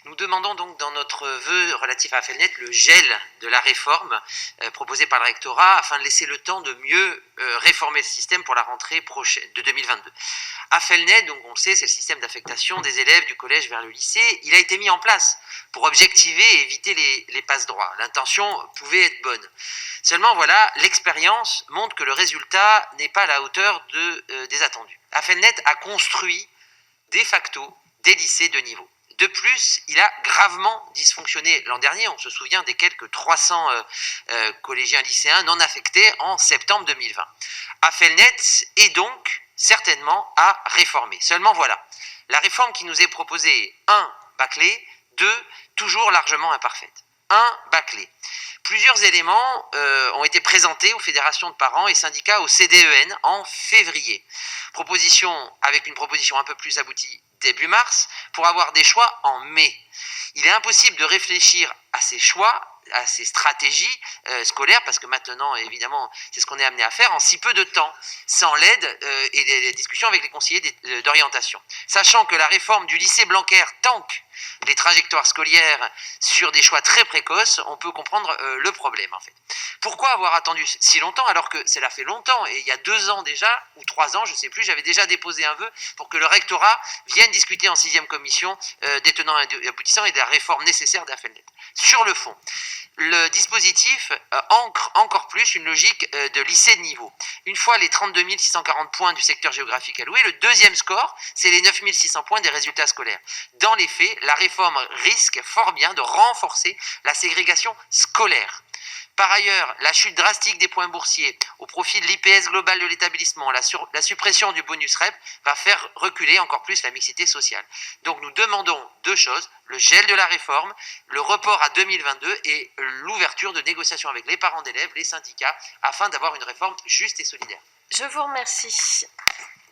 Nous demandons donc dans notre vœu relatif à Affelnet le gel de la réforme proposée par le rectorat afin de laisser le temps de mieux réformer le système pour la rentrée prochaine de 2022. Affelnet, donc on le sait, c'est le système d'affectation des élèves du collège vers le lycée. Il a été mis en place pour objectiver et éviter les passe-droits. L'intention pouvait être bonne. Seulement voilà, l'expérience montre que le résultat n'est pas à la hauteur des attendus. Affelnet a construit de facto des lycées de niveau. De plus, il a gravement dysfonctionné l'an dernier. On se souvient des quelques 300 collégiens lycéens non affectés en septembre 2020. Affelnet est donc certainement à réformer. Seulement voilà, la réforme qui nous est proposée est 1. Bâclée, 2. Toujours largement imparfaite. 1. Bâclée. Plusieurs éléments ont été présentés aux fédérations de parents et syndicats au CDEN en février. Avec une proposition un peu plus aboutie début mars, pour avoir des choix en mai. Il est impossible de réfléchir à ces choix, à ces stratégies scolaires, parce que maintenant, évidemment, c'est ce qu'on est amené à faire, en si peu de temps, sans l'aide et les discussions avec les conseillers d'orientation. Sachant que la réforme du lycée Blanquer tanque les trajectoires scolaires sur des choix très précoces, on peut comprendre le problème, en fait. Pourquoi avoir attendu si longtemps, alors que cela fait longtemps, et il y a 2 ans déjà, ou 3 ans, je ne sais plus, j'avais déjà déposé un vœu pour que le rectorat vienne discuter en 6e commission des tenants et aboutissants et de la réforme nécessaire d'Affelnet. Sur le fond, le dispositif ancre encore plus une logique de lycée de niveau. Une fois les 32 640 points du secteur géographique alloués, le deuxième score, c'est les 9 600 points des résultats scolaires. Dans les faits, la réforme risque fort bien de renforcer la ségrégation scolaire. Par ailleurs, la chute drastique des points boursiers au profit de l'IPS global de l'établissement, la suppression du bonus REP va faire reculer encore plus la mixité sociale. Donc nous demandons 2 choses, le gel de la réforme, le report à 2022 et l'ouverture de négociations avec les parents d'élèves, les syndicats, afin d'avoir une réforme juste et solidaire. Je vous remercie.